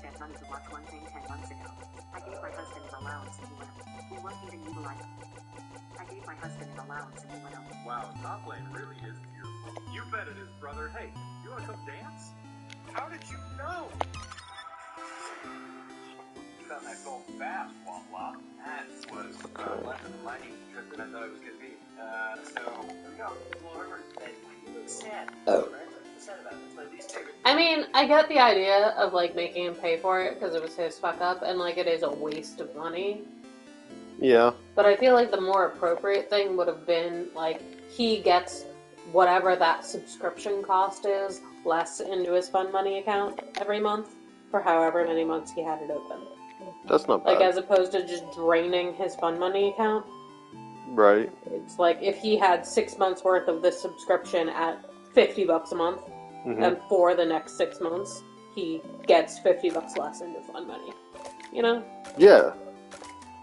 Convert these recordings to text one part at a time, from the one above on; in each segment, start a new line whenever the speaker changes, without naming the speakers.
spent money to watch one thing 10 months ago. I gave my husband an allowance and he went out. We won't even utilize it. I gave my husband an allowance and he went out.
Wow, Top Lane really is beautiful. You bet it is, brother. Hey, you want to come dance? How did you know? You found that gold fast, blah blah. That was less than the mining trip that I thought it was going to be. So, here we go. Well, remember, you look sad. Oh. Right? Sad about it. But these two...
I mean, I get the idea of, like, making him pay for it because it was his fuck up, and, like, it is a waste of money.
Yeah.
But I feel like the more appropriate thing would have been, like, he gets whatever that subscription cost is less into his fund money account every month for however many months he had it open.
That's not bad.
Like, as opposed to just draining his fund money account.
Right.
It's like if he had 6 months worth of this subscription at $50 a month, and for the next 6 months, he gets $50 less into fund money. You know?
Yeah.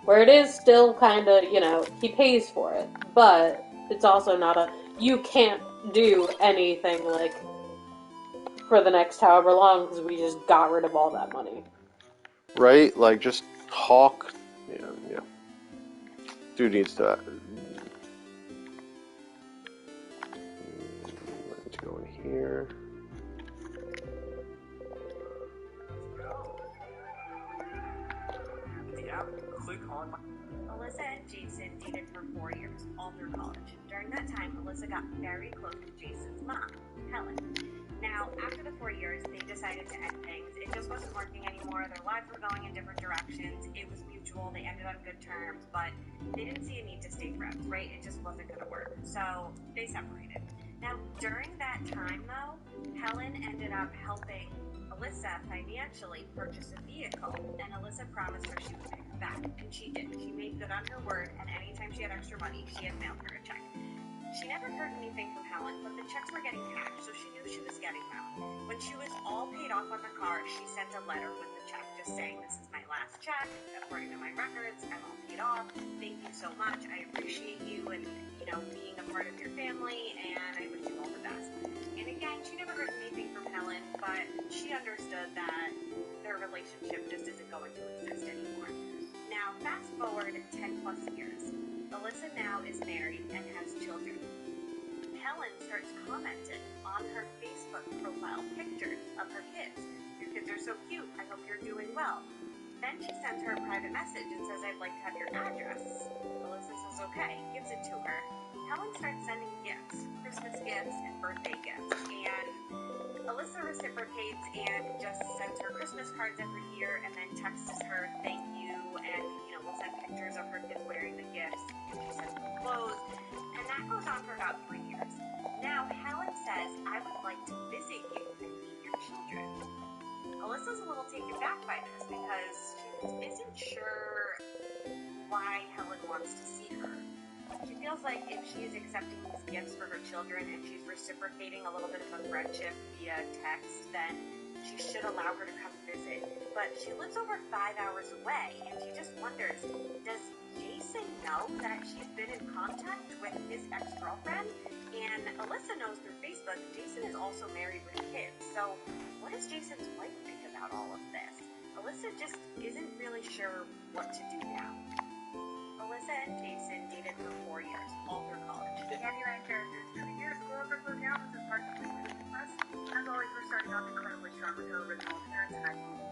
Where it is still kind of, you know, he pays for it, but it's also not a, you can't do anything, like, for the next however long, because we just got rid of all that money.
Right? Like, just talk. Yeah. Dude needs to... Let's go in here.
Alyssa and Jason dated for 4 years, all through college. During that time, Alyssa got very close to Jason's mom, Helen. Now, after the 4 years, they decided to end things. It just wasn't working anymore. Their lives were going in different directions. It was mutual. They ended on good terms, but they didn't see a need to stay friends, right? It just wasn't going to work. So they separated. Now, during that time, though, Helen ended up helping Alyssa financially purchase a vehicle, and Alyssa promised her she would pay her back, and she did. She made good on her word, and anytime she had extra money, she had mailed her a check. She never heard anything from Helen, but the checks were getting cashed, so she knew she was getting them. When she was all paid off on the car, she sent a letter with the check, just saying, "This is my last check. According to my records, I'm all paid off. Thank you so much. I appreciate you and, being a part of your family, and I wish you all the best." And again, she never heard anything from Helen, but she understood that their relationship just isn't going to exist anymore. Now, fast forward 10 plus years. Alyssa now is married and has children. Helen starts commenting on her Facebook profile pictures of her kids. "Your kids are so cute. I hope you're doing well." Then she sends her a private message and says, "I'd like to have your address." Alyssa says okay, gives it to her. Helen starts sending gifts, Christmas gifts and birthday gifts, and Alyssa reciprocates and just sends her Christmas cards every year and then texts her thank you and, will send pictures of her kids wearing the gifts. She sends them clothes, and that goes on for about 3 years. Now, Helen says, "I would like to visit you and meet your children." Alyssa's a little taken back by this because she isn't sure why Helen wants to see her. She feels like if she is accepting these gifts for her children and she's reciprocating a little bit of a friendship via text, then she should allow her to come visit. But she lives over 5 hours away, and she just wonders, does Jason know that she's been in contact with his ex-girlfriend? And Alyssa knows through Facebook Jason is also married with kids. So what does Jason's wife think about all of this? Alyssa just isn't really sure what to do now. Alyssa and Jason dated for 4 years, all through college.
Candyland characters. 2 years grew up and grew down with his heart completely depressed. As always, we're starting off incredibly strong with her original appearance in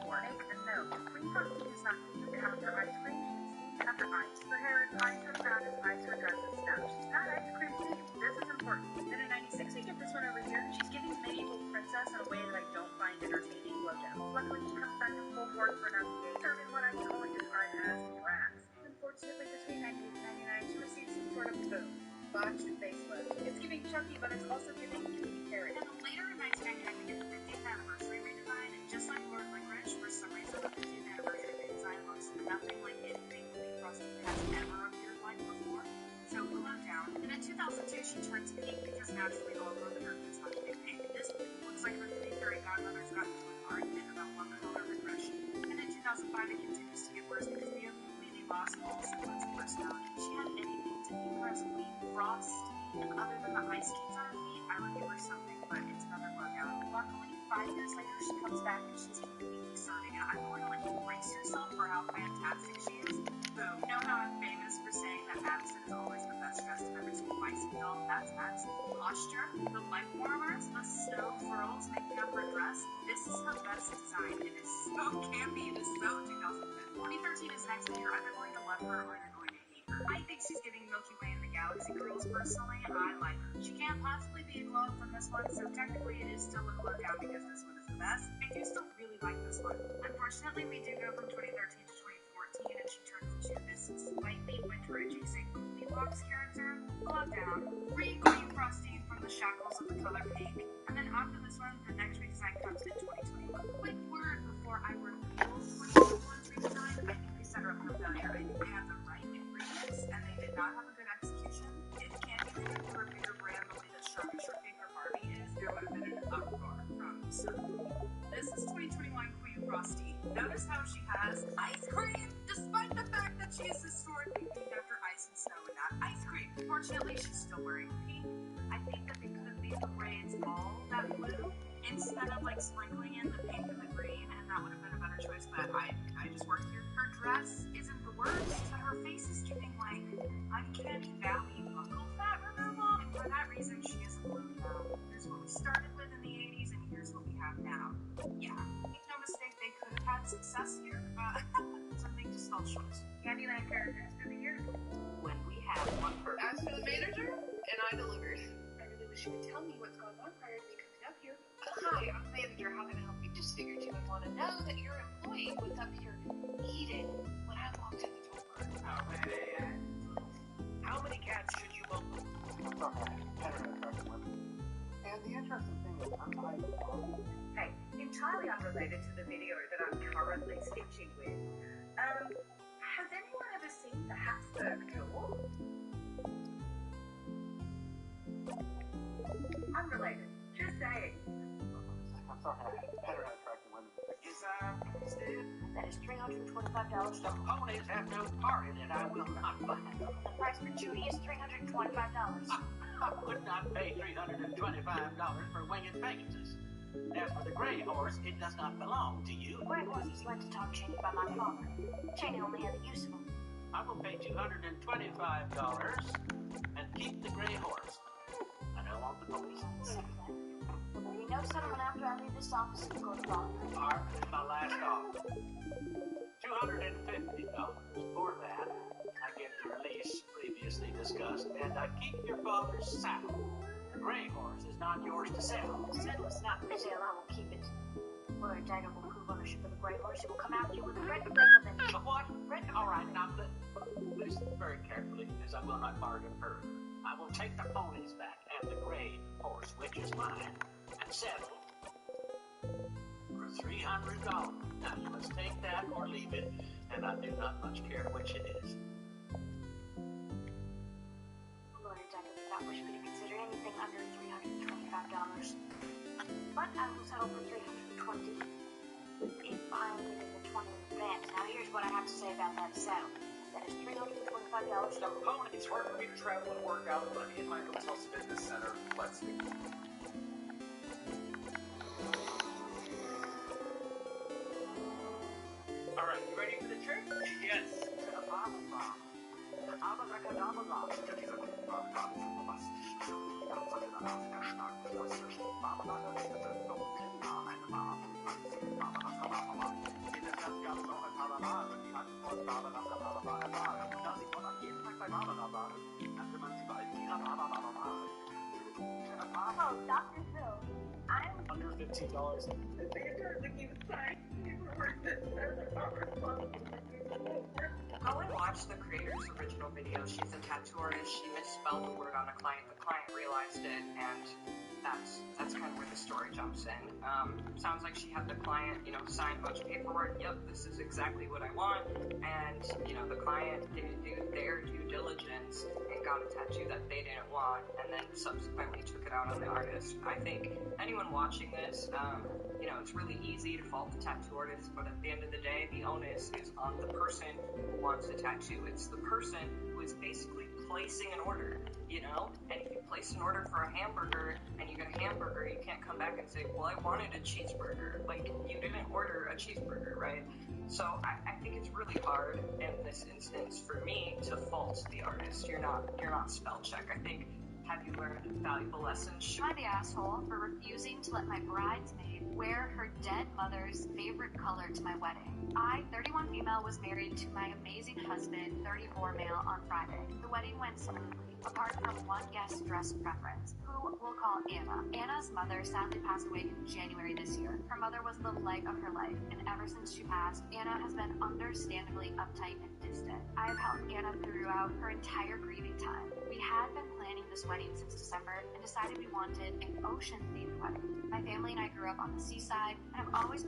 1984. Make a note. Queen Pumpkin is not named after ice cream, she's named after ice. Her hair is ice, her crown is ice, her dress is snow. She's not ice cream themed. This is important. Then in 96, we get this one over here. She's giving medieval princess in a way that I don't find entertaining. Blowjob. Luckily, she comes back in full force for another day. Served in what I can only describe as brass. Unfortunately, between 98 and 99, she received some sort of boom. Botched facelift. It's giving chunky, but it's also giving cutie carrot.
And then later in 1999, we get the 50th anniversary redesign, and just like Lord Licorice, for some reason the 50th anniversary redesign looks nothing like anything Queen Frosty has ever appeared like before. So below down. And in 2002, she turns pink because naturally all over the earth is not to be pink. This looks like her three fairy godmothers got into an argument about what color regression. And in 2005, it continues to get worse because Leo completely lost all semblance of personality. If she had anything to be her as Queen Frost, and other than the ice skates on her feet, I would give her something, but it's another blowout. Luckily, 5
5 years later, she comes back and she's completely discerning, and I'm going to let you brace yourself for how fantastic she is. Boom. You know how I'm famous for saying that Madison is always the best dressed of every single I.S.A.T doll? That's Madison. Posture, the leg warmers, the snow frills making up her dress. This is her best design. It is so campy. It is so 2010. 2013 is next, and you're either going to love her or you're going to hate her. I think she's giving Milky Way and the Galaxy Girls personally, and I like her. She can't possibly be a glow from this one, so technically it is still a glow down because this one is the best. I do still really like this one. Unfortunately, we do go from 2013 to 2014, and she turns into this slightly winter adjacent Goldilocks character. Glow down, free Queen Frosty from the shackles of the color pink, and then after this one, the next redesign comes in 2021. Quick word before I reveal 2021's redesign. I think they set her up for failure. I think they had the right ingredients, and they did not have a good execution. If Candyland were a bigger brand the way that Sharpie Finger Barbie is, there would have been an uproar from some. This is 2021 Queen Frosty. Notice how she has ice cream, despite the fact that she is historically named after ice and snow and not ice cream. Fortunately, she's still wearing pink. I think that they could have made the braids all that blue instead of like sprinkling in the pink and the green, and that would have been a better choice, but I just worked here. Her dress isn't the worst, but her face is giving like uncanny valley buckle fat removal, and for that reason, she is a blue now. Here's what we started with in the 80s, and here's what we have now. Yeah, make no mistake, they could have had success here. Something just fell short. Candyland characters of the year. When we have one person.
As for the manager, and I delivered.
I really wish you would tell me what's going on prior to me coming up here.
Hi, I'm the manager. How can I help you? Just figured you would want to know that your employee was up here eating when I walked in the door.
How many cats should you own?
And the interesting thing is, I'm not even
Hey, entirely unrelated to the video that I'm currently stitching with. Has anyone ever seen the Habsburg jaw? Unrelated. Just saying.
I'm sorry, I had better at attracting women.
Yes, Steve.
That is $325.
The ponies have no part in it. I will not buy it.
The price for Judy is $325.
I would not pay $325 for winged Pegasus. As for the gray horse, it does not belong to you.
Gray horse was lent to Tom Cheney by my father. Cheney only had the use of him.
I will pay $225 and keep the gray horse. I don't want the ponies.
There will be no settlement after I leave this office and go to law.
Are my last offer. $250. For that, I get the release previously discussed, and I keep your father's saddle. The gray horse is not yours to sell.
The saddle is not for sale. I will keep it. Where a dagger will prove ownership of the gray horse, it will come after you with a written recommendation.
The what? All right, now listen very carefully, as I will not bargain further. I will take the ponies back and the gray horse, which is mine, and settle for $300. Now you must take that or leave it, and I do not much care which it is.
Lawyer Decker did not wish me to consider anything under $325. But I will settle for $320 if I'm giving the $20 in advance. Now here's what I have to say about that saddle. That is $325.
The ponies
It's hard for me to travel and work out when I'm in my hotel's fitness center. Let's see.
All right, you ready for the trick? Yes.
Oh, Dr. Phil, I'm
Under $15.
Go and watch the creator's original video. She's a tattoo artist. She misspelled the word on a client. The client realized it, and that's kind of where the story jumps in. Sounds like she had the client, sign a bunch of paperwork. Yep, this is exactly what I want. And, the client didn't do their due diligence and got a tattoo that they didn't want, and then subsequently took it out on the artist. I think anyone watching this, it's really easy to fault the tattoo artist, but at the end of the day, the onus is on the person who wants the tattoo. It's the person who is basically placing an order, And if you place an order for a hamburger and you get a hamburger, you can't come back and say, well, I wanted a cheeseburger. Like, you didn't order a cheeseburger, right? So I think it's really hard in this instance for me to fault the artist. You're not spell check. I think, have you learned valuable lessons?
Am I the asshole for refusing to let my bridesmaid wear her dead mother's favorite color to my wedding? I, 31 female, was married to my amazing husband, 34 male, on Friday. The wedding went smoothly, apart from one guest dress preference, who we'll call Anna. Anna's mother sadly passed away in January this year. Her mother was the light of her life, and ever since she passed, Anna has been understandably uptight and distant. I have helped Anna throughout her entire grieving time. We had been planning this wedding since December and decided we wanted an ocean-themed wedding. My family and I grew up on the seaside, and I've always...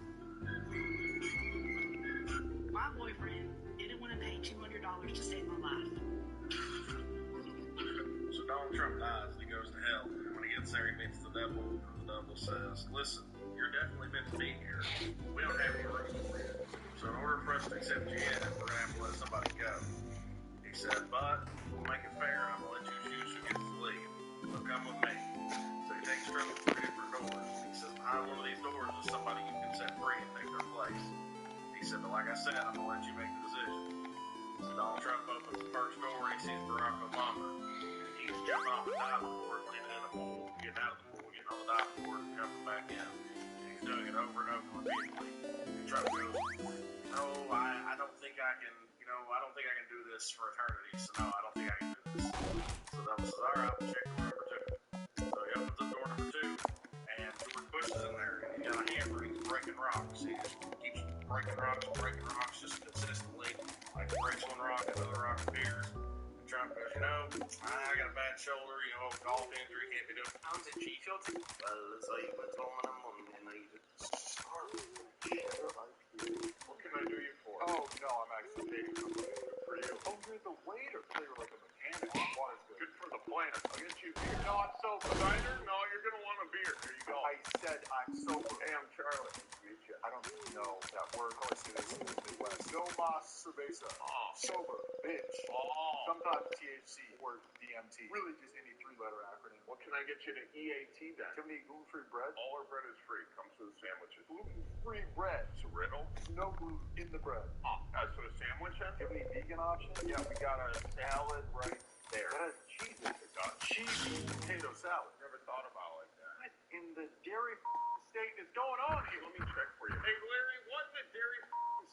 My boyfriend didn't want to pay $200 to save my life.
So Donald Trump dies and he goes to hell. And when he gets there, he meets the devil. And the devil says, listen, you're definitely meant to be here. We don't have any room for you. So in order for us to accept you in, we're going to have to let somebody go. He said, but we'll make it fair. I'm going to let you choose who gets to leave. So come with me. So he takes Trump to 3 different doors. He says, behind one of these doors is somebody you can set free and take their place. He said, but like I said, I'm going to let you make the decision. So Donald Trump opens the first door and he sees Barack Obama. He's jumping off the diving board, landing in a pool, getting out of the pool, getting on the diving board, and jumping back in. And he's doing it over and over repeatedly. And Trump goes, no, I don't think I can, I don't think I can do this for eternity. So no, I don't think I can do this. So Devil says, all right, we'll check door number 2. So he opens up door number 2, and George Bush is in there, and he's got a hammer, and he's breaking rocks. He just keeps breaking rocks just consistently. Like he breaks one rock, another rock appears. And Trump goes, I got a bad shoulder, golf injury, can't be doing pounds at G-Field. So he puts on them, and they just what can I do you for? Oh, no, I'm actually dating somebody. Good for you. Oh, you're the waiter. So you're like a mechanic. Water's good. Good for the planet. I'll get you beer. No, I'm sober. Cider? No, you're going to want a beer. There you go. I said I'm sober. Hey, I'm Charlie. Nice to meet you. I don't know that word. I say this in the Midwest. No mas cerveza. Oh. Sober. Bitch. Oh. Sometimes THC or DMT. Really just any 3-letter acronym. What can I get you to E.A.T then? Do you have any gluten-free bread? All our bread is free. Comes with sandwiches. Gluten-free bread. It's a riddle. No gluten in the bread. Oh, so a sandwich then? Do you have any vegan options? Yeah, we got a salad right there. That has cheese in it. It does. Cheesy potato salad. Never thought about it like that. What in the dairy state is going on here? Let me check for you. Hey, Larry, what in the dairy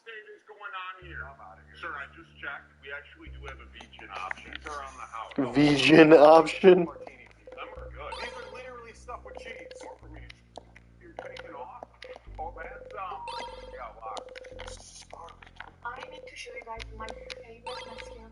state is going on here? I'm out of here. Sir, I just checked. We actually do have a vegan option. These are on the house.
Vegan option?
Martini pizza. Them are good. These are literally stuffed with cheese. More for me. You're taking off? Oh, that's, yeah, wow.
I need to show you guys my favorite mascara